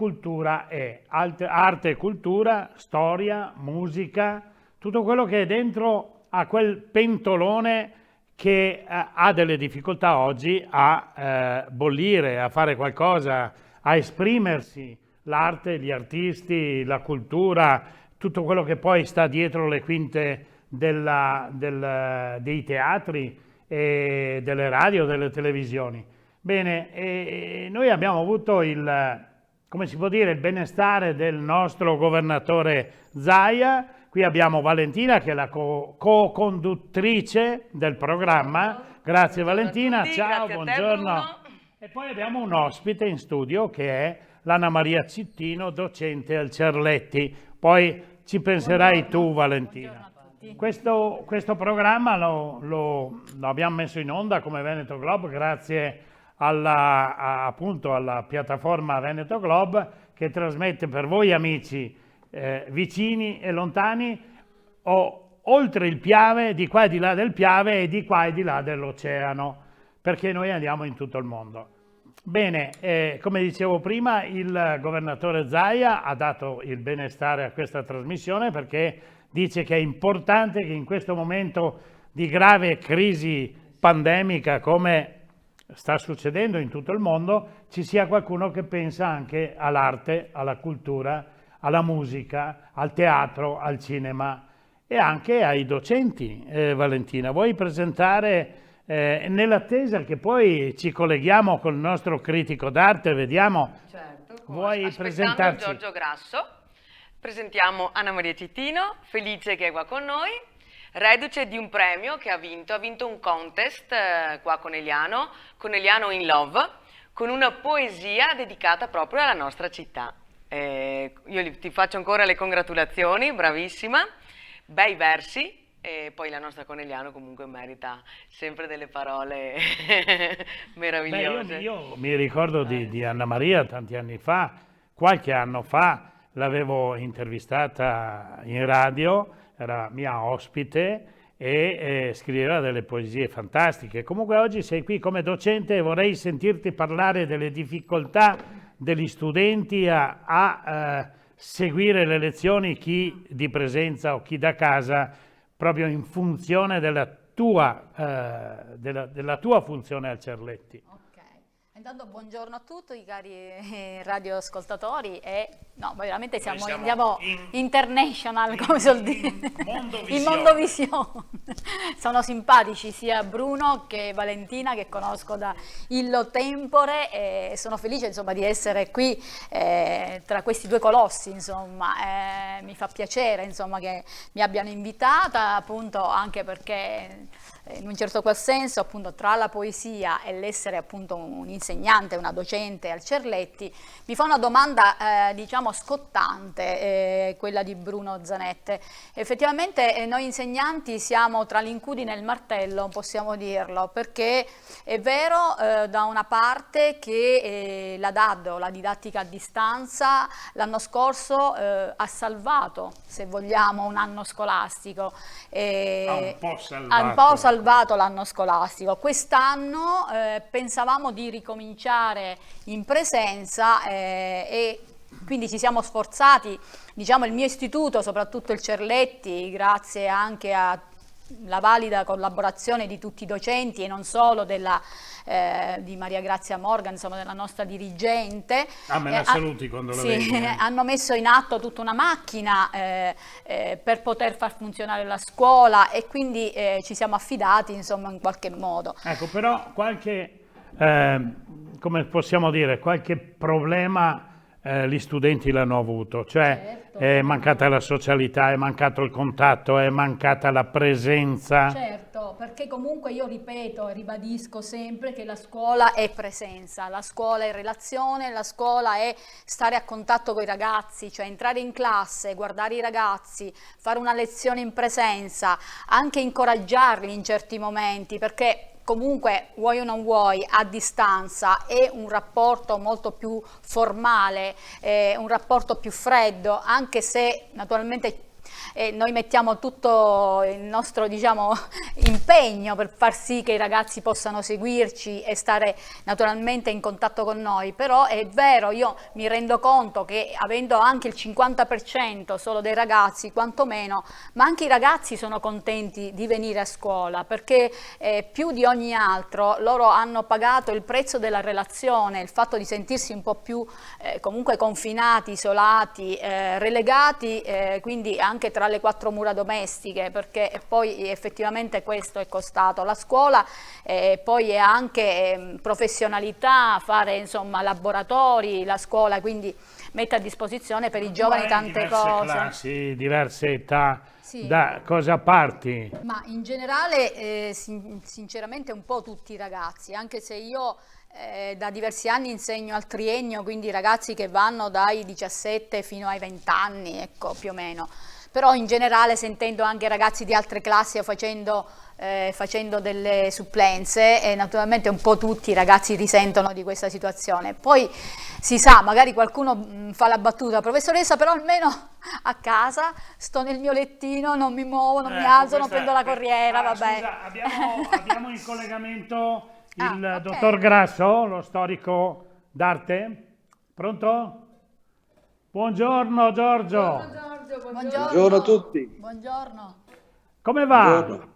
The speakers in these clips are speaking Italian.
cultura è arte e cultura, storia, musica, tutto quello che è dentro a quel pentolone che ha delle difficoltà oggi a bollire, a fare qualcosa, a esprimersi, l'arte, gli artisti, la cultura, tutto quello che poi sta dietro le quinte dei teatri e delle radio, delle televisioni. Bene, noi abbiamo avuto come si può dire, il benestare del nostro governatore Zaia. Qui abbiamo Valentina che è la co-conduttrice del programma. Grazie Valentina, ciao, buongiorno. E poi abbiamo un ospite in studio che è l'Anna Maria Cittino, docente al Cerletti. Poi ci penserai tu Valentina. Questo programma lo abbiamo messo in onda come Veneto Globe grazie appunto alla piattaforma Veneto Globe che trasmette per voi amici vicini e lontani oltre il Piave, di qua e di là del Piave e di qua e di là dell'oceano, perché noi andiamo in tutto il mondo. Bene, come dicevo prima, il governatore Zaia ha dato il benestare a questa trasmissione perché dice che è importante che in questo momento di grave crisi pandemica come sta succedendo in tutto il mondo ci sia qualcuno che pensa anche all'arte, alla cultura, alla musica, al teatro, al cinema e anche ai docenti. Valentina, vuoi presentare, nell'attesa che poi ci colleghiamo col nostro critico d'arte, vediamo, certo, vuoi presentarci? Giorgio Grasso, presentiamo Anna Maria Cittino, felice che è qua con noi, reduce di un premio che ha vinto un contest qua a Conegliano in Love, con una poesia dedicata proprio alla nostra città. Io ti faccio ancora le congratulazioni, bravissima, bei versi, e poi la nostra Conegliano comunque merita sempre delle parole meravigliose. Io mi ricordo di Anna Maria tanti anni fa, qualche anno fa, l'avevo intervistata in radio, era mia ospite e scriveva delle poesie fantastiche. Comunque oggi sei qui come docente e vorrei sentirti parlare delle difficoltà degli studenti a seguire le lezioni, chi di presenza o chi da casa, proprio in funzione della tua funzione al Cerletti. Intanto buongiorno a tutti i cari radioascoltatori e veramente andiamo international, come si vuol dire, in Mondovisione. Sono simpatici sia Bruno che Valentina, che conosco da illo tempore, e sono felice insomma di essere qui tra questi due colossi, insomma. Mi fa piacere insomma che mi abbiano invitata, appunto anche perché in un certo qual senso appunto tra la poesia e l'essere appunto un insegnante, una docente al Cerletti, mi fa una domanda diciamo scottante, quella di Bruno Zanette. Effettivamente noi insegnanti siamo tra l'incudine e il martello, possiamo dirlo, perché è vero da una parte che la DAD, o la didattica a distanza, l'anno scorso ha salvato, se vogliamo, un anno scolastico. Ha un po' salvato l'anno scolastico. Quest'anno pensavamo di ricominciare in presenza e quindi ci siamo sforzati, diciamo il mio istituto, soprattutto il Cerletti, grazie anche alla valida collaborazione di tutti i docenti e non solo di Maria Grazia Morgan, insomma della nostra dirigente. Me la saluti quando la vedi. Hanno messo in atto tutta una macchina per poter far funzionare la scuola e quindi ci siamo affidati insomma in qualche modo. Ecco, però qualche, come possiamo dire, qualche problema gli studenti l'hanno avuto, cioè certo. È mancata la socialità, è mancato il contatto, è mancata la presenza. Certo, perché comunque io ripeto e ribadisco sempre che la scuola è presenza, la scuola è relazione, la scuola è stare a contatto con i ragazzi, cioè entrare in classe, guardare i ragazzi, fare una lezione in presenza, anche incoraggiarli in certi momenti, perché comunque vuoi o non vuoi a distanza è un rapporto molto più formale, un rapporto più freddo, anche se naturalmente e noi mettiamo tutto il nostro, diciamo, impegno per far sì che i ragazzi possano seguirci e stare naturalmente in contatto con noi, però è vero, io mi rendo conto che avendo anche il 50% solo dei ragazzi, quantomeno, ma anche i ragazzi sono contenti di venire a scuola, perché più di ogni altro loro hanno pagato il prezzo della relazione, il fatto di sentirsi un po' più comunque confinati, isolati, relegati, quindi anche tra le quattro mura domestiche, perché poi effettivamente questo è costato. La scuola poi è anche professionalità, fare insomma laboratori, la scuola quindi mette a disposizione per i giovani tante cose. Classi, diverse età, Sì. da cosa parti? Ma in generale, sinceramente un po' tutti i ragazzi, anche se io da diversi anni insegno al triennio, quindi ragazzi che vanno dai 17 fino ai 20 anni, ecco, più o meno. Però in generale sentendo anche ragazzi di altre classi o facendo delle supplenze, e naturalmente un po' tutti i ragazzi risentono di questa situazione. Poi si sa, magari qualcuno fa la battuta, professoressa, però almeno a casa sto nel mio lettino, non mi muovo, non mi alzo, non prendo la corriera, vabbè. Scusa, abbiamo in collegamento il dottor Grasso, lo storico d'arte. Pronto? Buongiorno Giorgio. Buongiorno a tutti. Buongiorno. Come va? Buongiorno.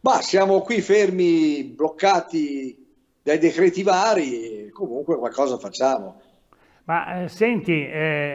Ma siamo qui fermi, bloccati dai decreti vari e comunque qualcosa facciamo. Ma senti,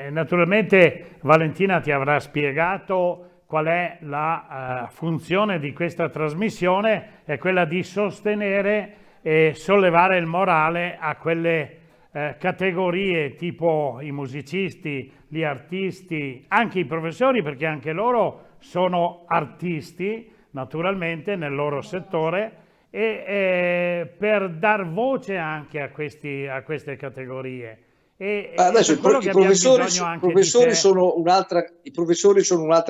naturalmente Valentina ti avrà spiegato qual è la funzione di questa trasmissione, è quella di sostenere e sollevare il morale a quelle categorie tipo i musicisti, gli artisti, anche i professori, perché anche loro sono artisti naturalmente nel loro settore, e per dar voce anche a queste categorie. Adesso i professori sono un'altra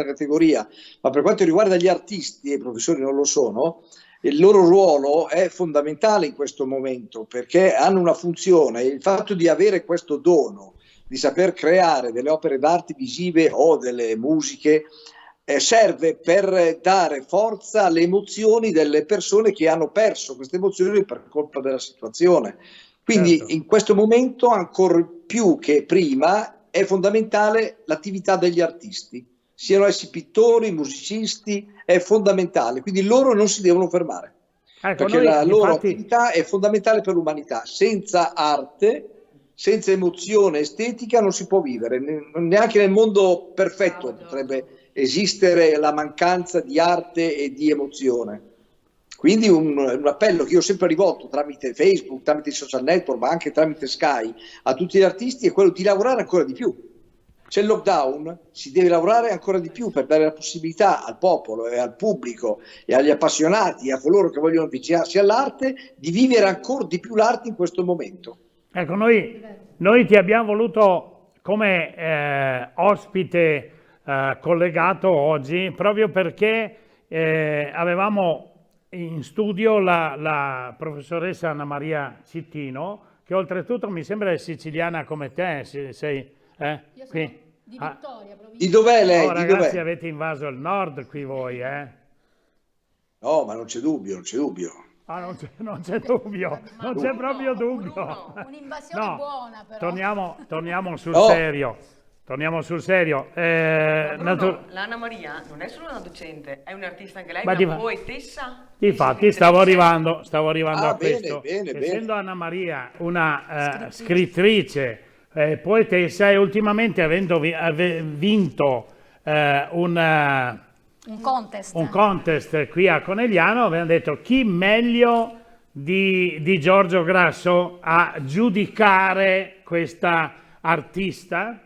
categoria, ma per quanto riguarda gli artisti, e i professori non lo sono, il loro ruolo è fondamentale in questo momento, perché hanno una funzione. Il fatto di avere questo dono, di saper creare delle opere d'arte visive o delle musiche, serve per dare forza alle emozioni delle persone che hanno perso queste emozioni per colpa della situazione. Quindi certo, in questo momento, ancora più che prima, è fondamentale l'attività degli artisti, siano essi pittori, musicisti, è fondamentale, quindi loro non si devono fermare, perché la loro attività è fondamentale per l'umanità. Senza arte, senza emozione estetica non si può vivere, neanche nel mondo perfetto potrebbe esistere la mancanza di arte e di emozione. Quindi un appello che io ho sempre rivolto tramite Facebook, tramite i social network, ma anche tramite Sky a tutti gli artisti è quello di lavorare ancora di più. C'è il lockdown, si deve lavorare ancora di più per dare la possibilità al popolo e al pubblico e agli appassionati e a coloro che vogliono avvicinarsi all'arte di vivere ancora di più l'arte in questo momento. Ecco, noi ti abbiamo voluto come ospite collegato oggi proprio perché avevamo in studio la professoressa Anna Maria Cittino, che oltretutto mi sembra siciliana come te, sei Io sono qui. di Vittoria, Di dov'è lei? Oh, ragazzi, avete invaso il nord qui voi, No, ma non c'è dubbio, non c'è dubbio. Ah, non c'è dubbio, non c'è proprio dubbio. Un'invasione buona però. Torniamo sul serio. Torniamo sul serio. L'Anna Maria non è solo una docente, è un'artista anche lei, una poetessa. Infatti stavo arrivando a questo. Bene. Essendo Anna Maria una scrittrice, poetessa, e ultimamente avendo vinto un contest qui a Conegliano, abbiamo detto chi meglio di Giorgio Grasso a giudicare questa artista.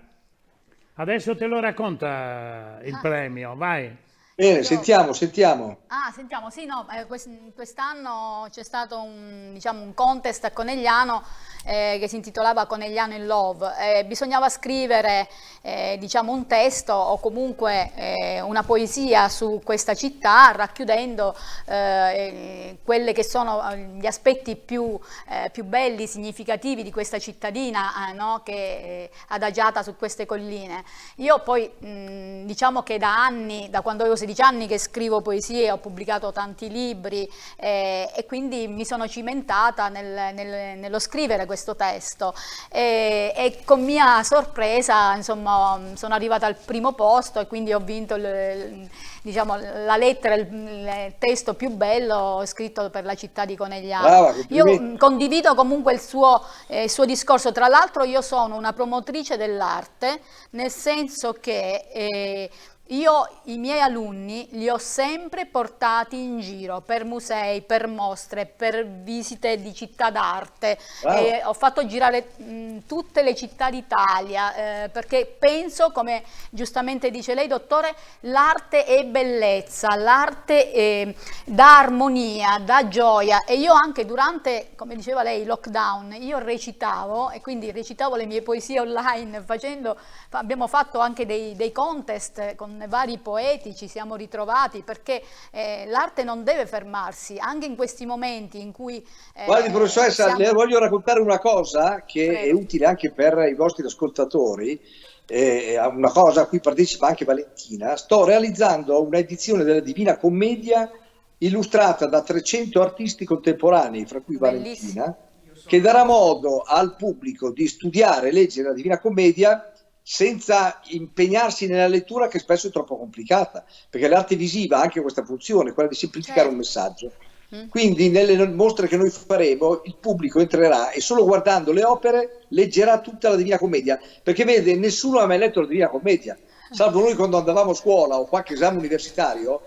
Adesso te lo racconta il premio, vai. Bene, sentiamo. Sentiamo, sì, no, quest'anno c'è stato un contest a Conegliano che si intitolava Conegliano in Love. Bisognava scrivere un testo o comunque una poesia su questa città, racchiudendo quelli che sono gli aspetti più belli, significativi di questa cittadina, no? Che è adagiata su queste colline. Io poi diciamo che da quando avevo 16 anni che scrivo poesie, ho pubblicato tanti libri e quindi mi sono cimentata nello scrivere questo testo e con mia sorpresa insomma sono arrivata al primo posto e quindi ho vinto la lettera, il testo più bello scritto per la città di Conegliano. Brava, io condivido comunque il suo discorso. Tra l'altro io sono una promotrice dell'arte, nel senso che io i miei alunni li ho sempre portati in giro per musei, per mostre, per visite di città d'arte. Ho fatto girare tutte le città d'Italia perché penso, come giustamente dice lei, dottore, l'arte è bellezza, l'arte dà armonia, dà gioia. E io anche durante, come diceva lei, il lockdown, io recitavo e quindi recitavo le mie poesie online abbiamo fatto anche dei contest con vari poeti, ci siamo ritrovati perché l'arte non deve fermarsi, anche in questi momenti in cui... Guardi, professoressa, le voglio raccontare una cosa che è utile anche per i vostri ascoltatori, una cosa a cui partecipa anche Valentina. Sto realizzando una edizione della Divina Commedia illustrata da 300 artisti contemporanei, fra cui Valentina, che darà modo al pubblico di studiare e leggere la Divina Commedia senza impegnarsi nella lettura, che spesso è troppo complicata, perché l'arte visiva ha anche questa funzione, quella di semplificare un messaggio. Quindi nelle mostre che noi faremo il pubblico entrerà e solo guardando le opere leggerà tutta la Divina Commedia, perché vede, nessuno ha mai letto la Divina Commedia, salvo noi quando andavamo a scuola o qualche esame universitario.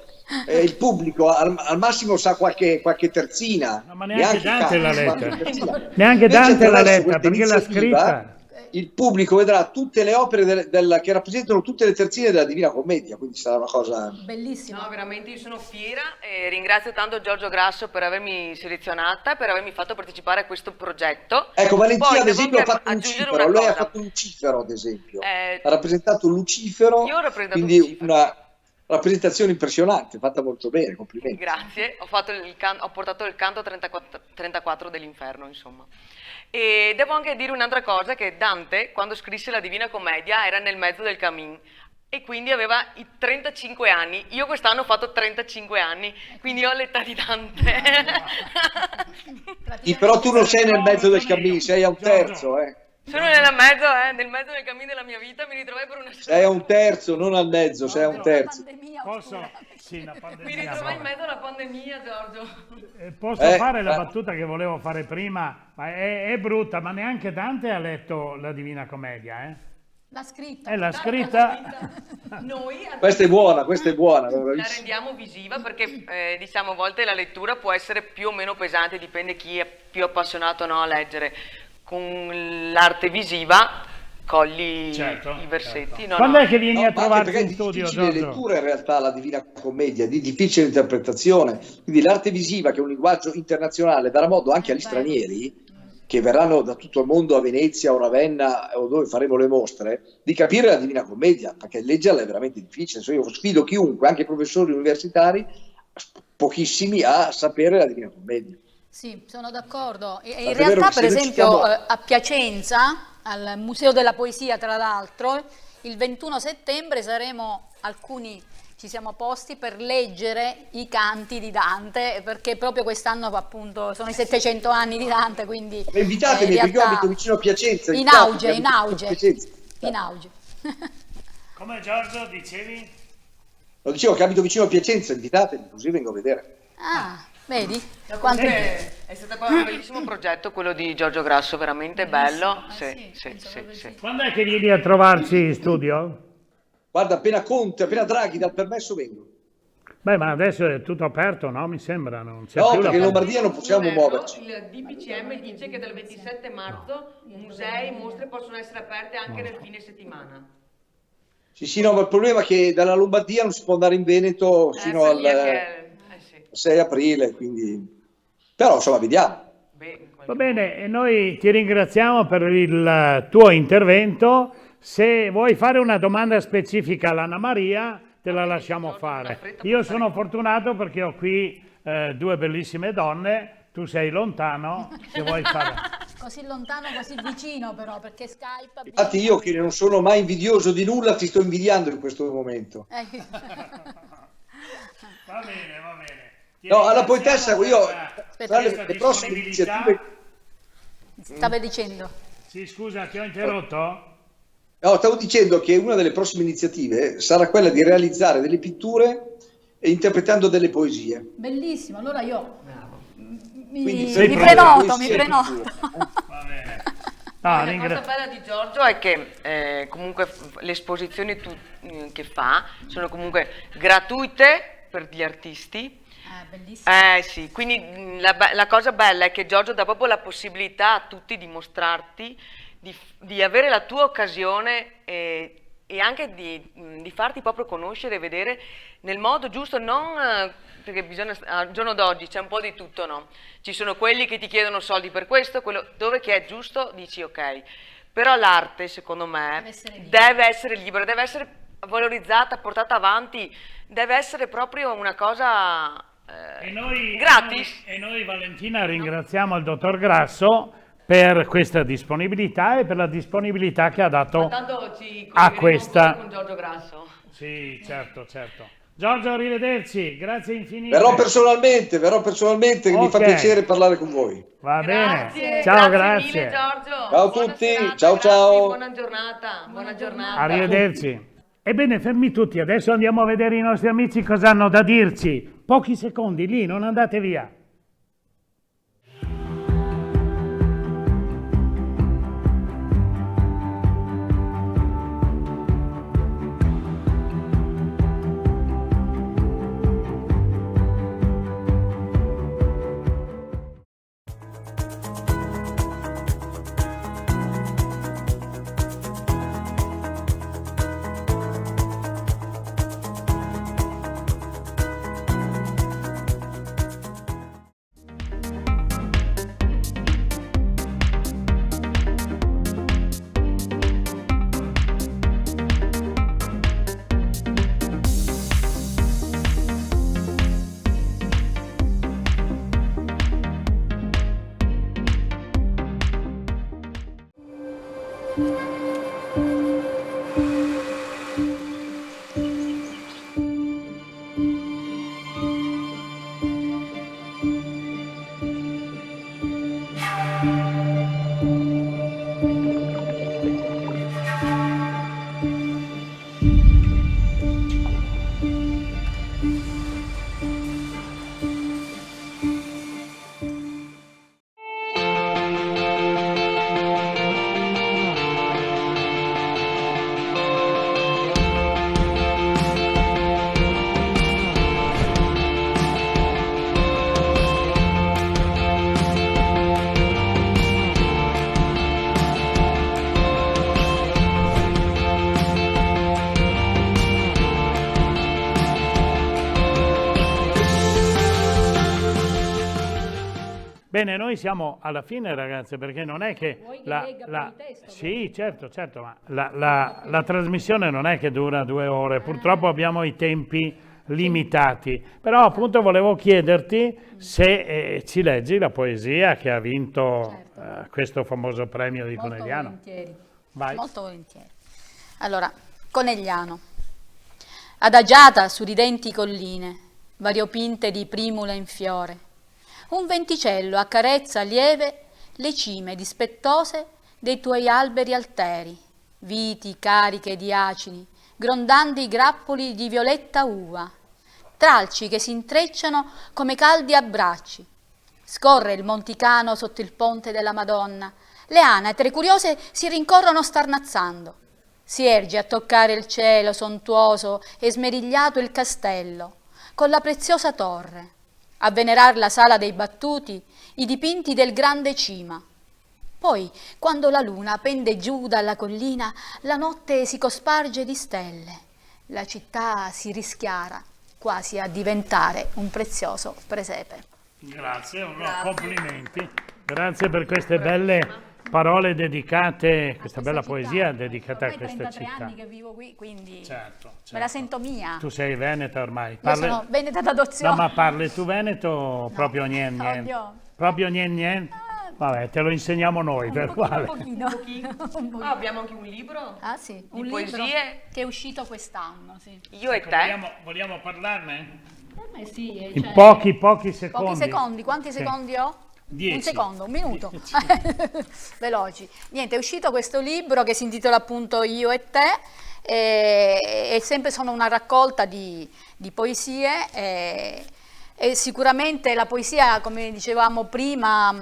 Il pubblico al massimo sa qualche terzina, no, ma neanche Dante l'ha letta, neanche Dante l'ha letta perché l'ha scritta. Il pubblico vedrà tutte le opere che rappresentano tutte le terzine della Divina Commedia, quindi sarà una cosa bellissima. No, veramente io sono fiera e ringrazio tanto Giorgio Grasso per avermi selezionata, per avermi fatto partecipare a questo progetto. Ecco, Valentina ad esempio ha fatto Lucifero, lei ha fatto Lucifero ad esempio, ha rappresentato Lucifero, io ho rappresentato quindi Lucifero. Una rappresentazione impressionante, fatta molto bene, complimenti. Grazie, ho portato il canto 34 dell'Inferno, insomma. E devo anche dire un'altra cosa, che Dante, quando scrisse la Divina Commedia, era nel mezzo del cammin e quindi aveva i 35 anni. Io quest'anno ho fatto 35 anni, quindi ho l'età di Dante. Però tu non sei nel mezzo del cammin, sei a un terzo, Sono nel mezzo del cammino della mia vita, mi ritrovai per una... Sei a un terzo, non al mezzo, sei a un terzo. Sì, la pandemia, mi ritrovai in mezzo alla pandemia, Giorgio. Posso fare la battuta che volevo fare prima? Ma è brutta, ma neanche Dante ha letto la Divina Commedia, L'ha scritta. L'ha scritta. Noi questa è buona. La rendiamo visiva perché diciamo a volte la lettura può essere più o meno pesante, dipende chi è più appassionato o no a leggere. Con l'arte visiva cogli i versetti. Certo. Quando è che vieni a trovarti in studio, Giorgio? È difficile lettura in realtà la Divina Commedia, di difficile interpretazione, quindi l'arte visiva, che è un linguaggio internazionale, darà modo anche agli stranieri che verranno da tutto il mondo a Venezia o Ravenna o dove faremo le mostre, di capire la Divina Commedia, perché leggerla è veramente difficile. Io sfido chiunque, anche i professori universitari, pochissimi, a sapere la Divina Commedia. Sì, sono d'accordo. In realtà, per esempio, a Piacenza, al Museo della Poesia, tra l'altro, il 21 settembre ci siamo posti per leggere i canti di Dante, perché proprio quest'anno appunto sono i 700 anni di Dante, quindi... Invitatemi, perché io abito vicino a Piacenza. In auge. Come Giorgio dicevi? Lo dicevo che abito vicino a Piacenza, invitatemi, così vengo a vedere. Vedi? È stato un bellissimo progetto quello di Giorgio Grasso, veramente bello. Sì. Quando è che vieni a trovarci in studio? Guarda, appena Draghi dà il permesso vengo. Beh, ma adesso è tutto aperto, no? Mi sembra. Non c'è no, più perché in Lombardia non possiamo muoverci. Il DPCM dice che dal 27 marzo musei e mostre possono essere aperte anche nel fine settimana. Sì, no, ma il problema è che dalla Lombardia non si può andare in Veneto fino al 6 aprile, quindi... Però insomma vediamo. Va bene, e noi ti ringraziamo per il tuo intervento. Se vuoi fare una domanda specifica all'Anna Maria, te la lasciamo fare. Io sono fortunato perché ho qui due bellissime donne, tu sei lontano, se vuoi fare... Così lontano, così vicino però, perché Skype... Infatti io che non sono mai invidioso di nulla, ti sto invidiando in questo momento. Va bene, va bene. No, alla poetessa, io tra le prossime iniziative... Stava dicendo? Sì, scusa, ti ho interrotto? No, stavo dicendo che una delle prossime iniziative sarà quella di realizzare delle pitture e interpretando delle poesie. Bellissimo, allora io mi prenoto. Va bene. La cosa bella di Giorgio è che comunque le esposizioni che fa sono comunque gratuite per gli artisti. Bellissimo. Sì, quindi la cosa bella è che Giorgio dà proprio la possibilità a tutti di mostrarti, di avere la tua occasione e anche di farti proprio conoscere e vedere nel modo giusto, non perché bisogna, al giorno d'oggi c'è un po' di tutto, no? Ci sono quelli che ti chiedono soldi per questo, dove che è giusto dici ok, però l'arte secondo me deve essere libera, deve essere valorizzata, portata avanti, deve essere proprio una cosa gratis. E noi Valentina ringraziamo il dottor Grasso per questa disponibilità e per la disponibilità che ha dato a questa. Con Giorgio Grasso. Sì, certo. Giorgio, arrivederci, grazie infinite. Verrò personalmente, che mi fa piacere parlare con voi. Va bene, ciao, grazie. Mille, Giorgio. Ciao a tutti, ciao. Buona giornata. Arrivederci. Ebbene, fermi tutti, adesso andiamo a vedere i nostri amici cosa hanno da dirci. Pochi secondi, lì, non andate via. Bene, noi siamo alla fine, ragazze, perché non è che... Vuoi che legga il testo? Sì, certo, ma la trasmissione non è che dura 2 ore, purtroppo abbiamo i tempi limitati, però appunto volevo chiederti se ci leggi la poesia che ha vinto questo famoso premio di Conegliano. Volentieri. Vai. Molto volentieri. Allora, Conegliano. Adagiata su ridenti colline, variopinte di primula in fiore, un venticello accarezza lieve le cime dispettose dei tuoi alberi alteri, viti cariche di acini, grondanti grappoli di violetta uva, tralci che si intrecciano come caldi abbracci. Scorre il Monticano sotto il ponte della Madonna, le anatre curiose si rincorrono starnazzando. Si erge a toccare il cielo sontuoso e smerigliato il castello, con la preziosa torre, a venerar la sala dei battuti, i dipinti del grande Cima. Poi, quando la luna pende giù dalla collina, la notte si cosparge di stelle. La città si rischiara, quasi a diventare un prezioso presepe. Grazie, complimenti. Grazie per queste belle parole dedicate, questa bella poesia dedicata a questa città. 33 anni che vivo qui, quindi Certo. me la sento mia. Tu sei veneta ormai. Io sono veneta d'adozione. No, ma parli tu veneto? Proprio niente. Proprio niente. Vabbè, te lo insegniamo noi, per quale? Un pochino. Abbiamo anche un libro. Ah sì, un di libro poesie. che è uscito quest'anno, sì. Io e te. Vogliamo parlarne? Per me sì, In pochi secondi. Pochi secondi, quanti secondi ho? 10. Un secondo, un minuto. Veloci. Niente, è uscito questo libro che si intitola appunto Io e te, e sempre sono una raccolta di poesie, e sicuramente la poesia, come dicevamo prima,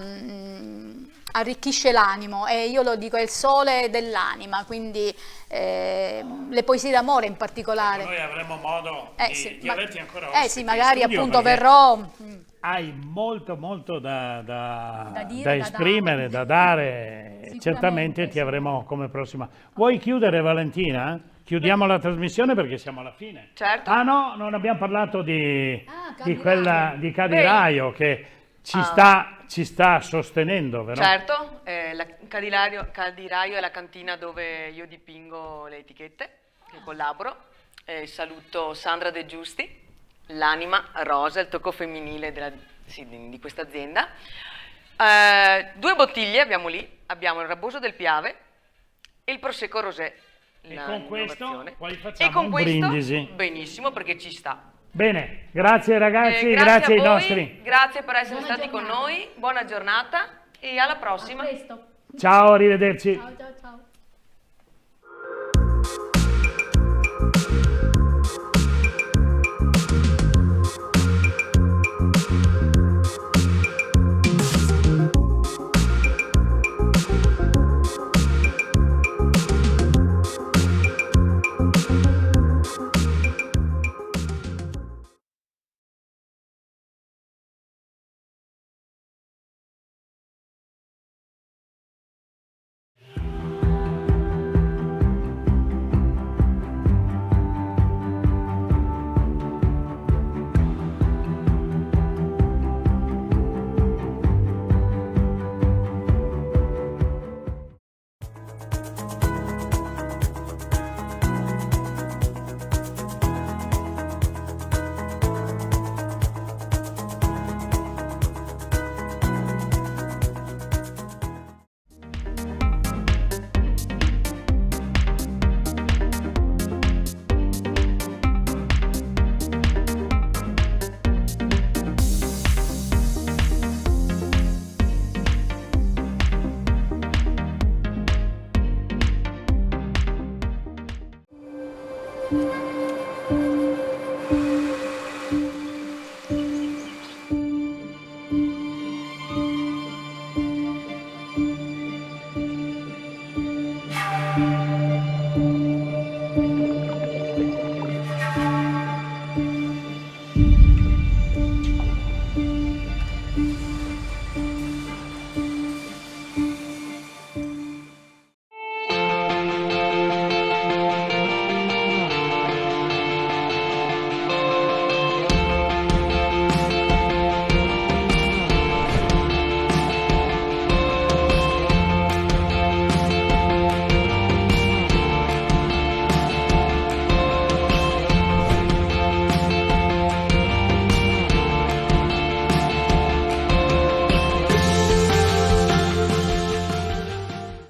arricchisce l'animo, e io lo dico, è il sole dell'anima, quindi le poesie d'amore in particolare. Noi avremo modo di averti ancora sì, magari appunto verrò. Hai molto da dire, da esprimere, da dare, certamente ti avremo come prossima. Vuoi chiudere, Valentina? Chiudiamo la trasmissione perché siamo alla fine. Certo. Ah no, non abbiamo parlato di Cadiraio. quella di Cadiraio che ci sta sostenendo, vero? Certo, Cadiraio è la cantina dove io dipingo le etichette, che collaboro. Saluto Sandra De Giusti, l'anima rosa, il tocco femminile di questa azienda. 2 bottiglie abbiamo lì, abbiamo il Raboso del Piave e il Prosecco Rosé. E con questo poi e facciamo con un questo, brindisi. benissimo, perché ci sta. Bene, grazie ragazzi, Grazie ai a voi, nostri. grazie per essere Buona stati giornata. con noi, buona giornata e alla prossima. A presto. Ciao, arrivederci. Ciao.